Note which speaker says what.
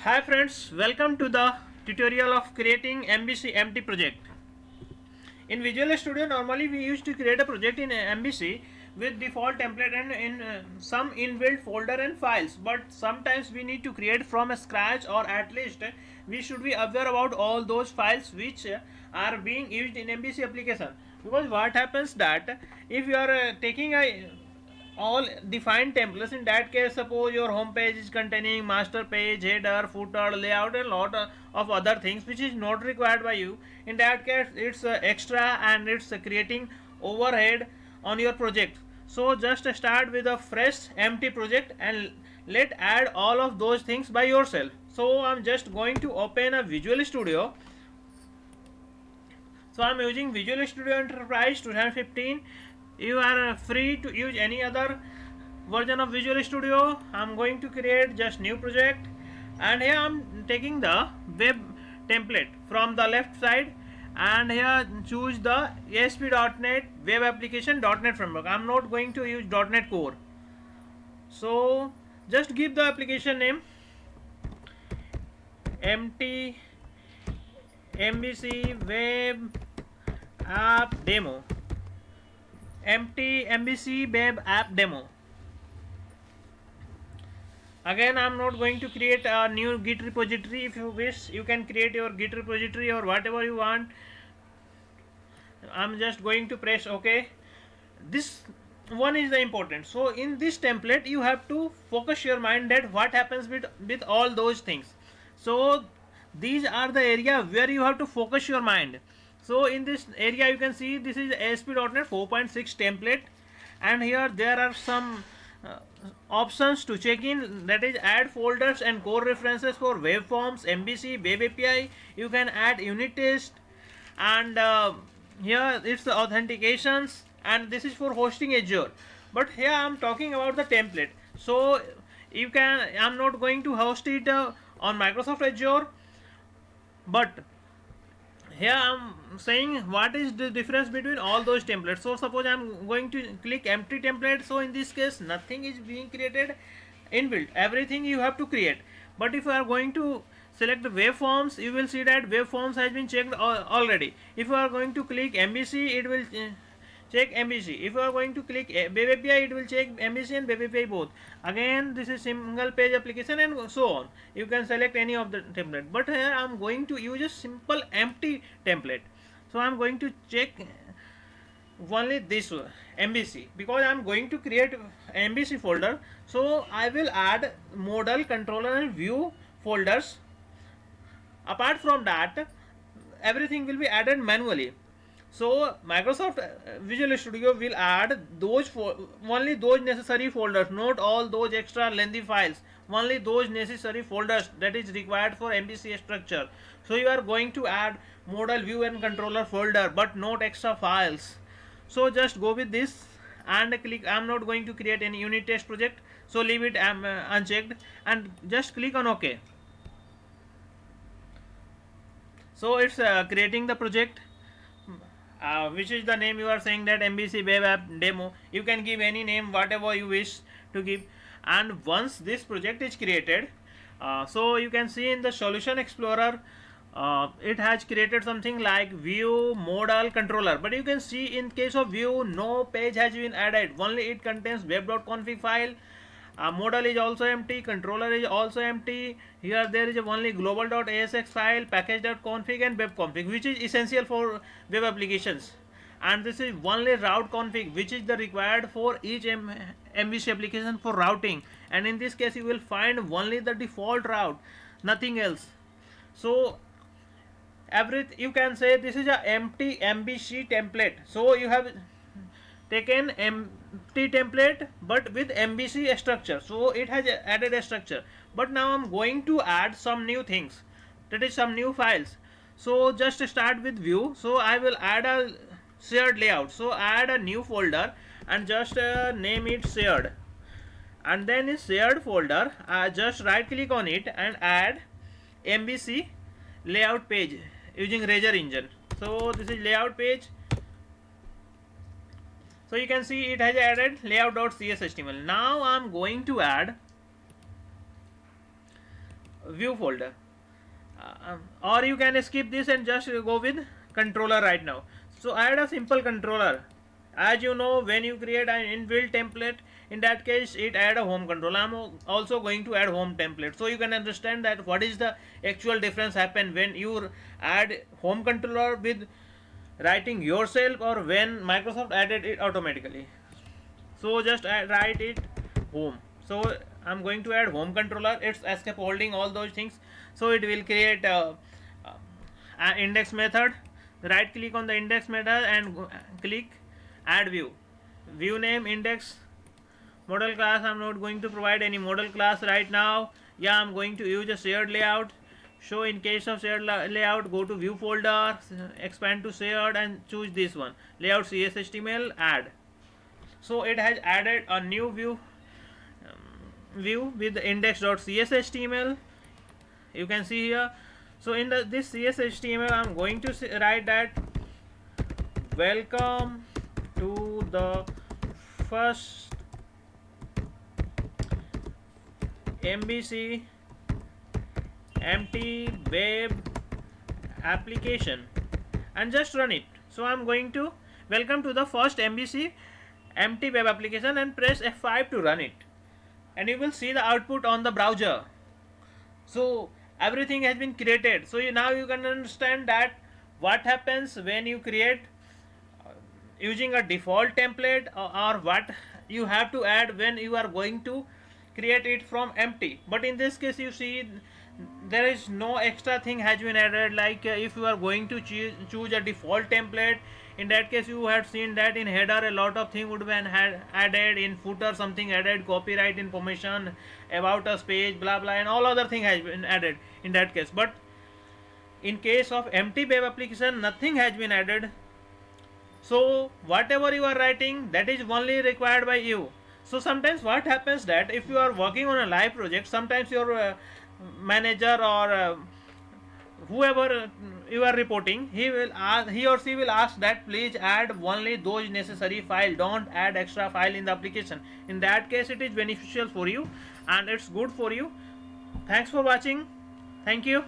Speaker 1: Hi friends, welcome to the tutorial of creating MBC empty project. In Visual Studio normally we used to create a project in MBC with default template and in some inbuilt folder and files, but sometimes we need to create from scratch, or at least we should be aware about all those files which are being used in MBC application. Because what happens that if you are taking a all defined templates, in that case suppose your home page is containing master page, header, footer, layout and lot of other things which is not required by you, in that case it's extra and it's creating overhead on your project. So just start with a fresh empty project and let add all of those things by yourself. So I'm just going to open a Visual Studio. So I'm using Visual Studio Enterprise 2015. You are free to use any other version of Visual Studio. I'm going to create just new project, and here I'm taking the web template from the left side, and here choose the ASP.NET Web Application .NET Framework. I'm not going to use .NET Core. So just give the application name empty MBC web app demo, empty MBC web app demo. Again, I'm not going to create a new Git repository. If you wish, you can create your Git repository or whatever you want. I'm just going to press OK. This one is the important. So in this template you have to focus your mind that what happens with all those things. So these are the area where you have to focus your mind. So in this area you can see this is ASP.NET 4.6 template, and here there are some options to check in, that is add folders and core references for web forms, MBC, web API. You can add unit test, and here it's the authentications, and this is for hosting Azure. But here I'm talking about the template. So you can, I'm not going to host it on Microsoft Azure, but here I'm saying what is the difference between all those templates. So suppose I'm going to click empty template, so in this case nothing is being created inbuilt, everything you have to create. But if you are going to select waveforms, you will see that waveforms has been checked already. If you are going to click MBC, it will check MBC. If you are going to click web API, it will check MBC and web API both. Again, this is single page application and so on. You can select any of the template, but here I am going to use a simple empty template. So I am going to check only this MBC, because I am going to create MBC folder. So I will add modal, controller and view folders. Apart from that, everything will be added manually. So Microsoft Visual Studio will add those only those necessary folders, not all those extra lengthy files, only those necessary folders that is required for MBC structure. So you are going to add modal, view and controller folder, but not extra files. So just go with this and click. I'm not going to create any unit test project, so leave it unchecked and just click on OK. So it's creating the project, which is the name you are saying that MBC web app demo. You can give any name whatever you wish to give. And once this project is created, so you can see in the solution explorer, it has created something like view, modal, controller. But you can see in case of view, no page has been added, only it contains web.config file. Modal is also empty, controller is also empty. Here there is only global.asx file, package.config and web.config, which is essential for web applications. And this is only route config, which is the required for each MVC application for routing. And in this case you will find only the default route, nothing else. So you can say this is a empty MBC template. So you have taken empty template but with MBC structure, so it has added a structure. But now I'm going to add some new things, that is some new files. So just start with view. So I will add a shared layout, so add a new folder and just name it shared, and then in shared folder just right click on it and add MBC layout page using Razor engine. So this is layout page. So you can see it has added layout.cshtml. Now I'm going to add view folder. Or you can skip this and just go with controller right now. So add a simple controller. As you know, when you create an inbuilt template, in that case it add a home controller. I'm also going to add home template, so you can understand that what is the actual difference happen when you add home controller with writing yourself, or when Microsoft added it automatically. So just write it home. So I'm going to add home controller. It's escape holding all those things. So it will create an index method. Right click on the index method and click add view. View name index. Model class, I'm not going to provide any model class right now. Yeah, I'm going to use a shared layout. So in case of shared layout, go to view folder, expand to shared and choose this one, layout CSHTML, add. So it has added a new view with the index.cshtml. You can see here. So in this CSHTML, I'm going to write that welcome to the first MVC empty web application, and just run it. So I'm going to welcome to the first MVC empty web application and press F5 to run it, and you will see the output on the browser. So everything has been created. So now you can understand that what happens when you create using a default template, or what you have to add when you are going to create it from empty. But in this case, you see there is no extra thing has been added. Like if you are going to choose a default template, in that case you have seen that in header a lot of thing would be added, in footer something added, copyright information, about us page, blah blah, and all other thing has been added in that case. But in case of empty web application, nothing has been added. So whatever you are writing, that is only required by you. So sometimes what happens that if you are working on a live project, sometimes your manager or whoever you are reporting, he or she will ask that please add only those necessary file, don't add extra file in the application. In that case it is beneficial for you and it's good for you. Thanks for watching. Thank you.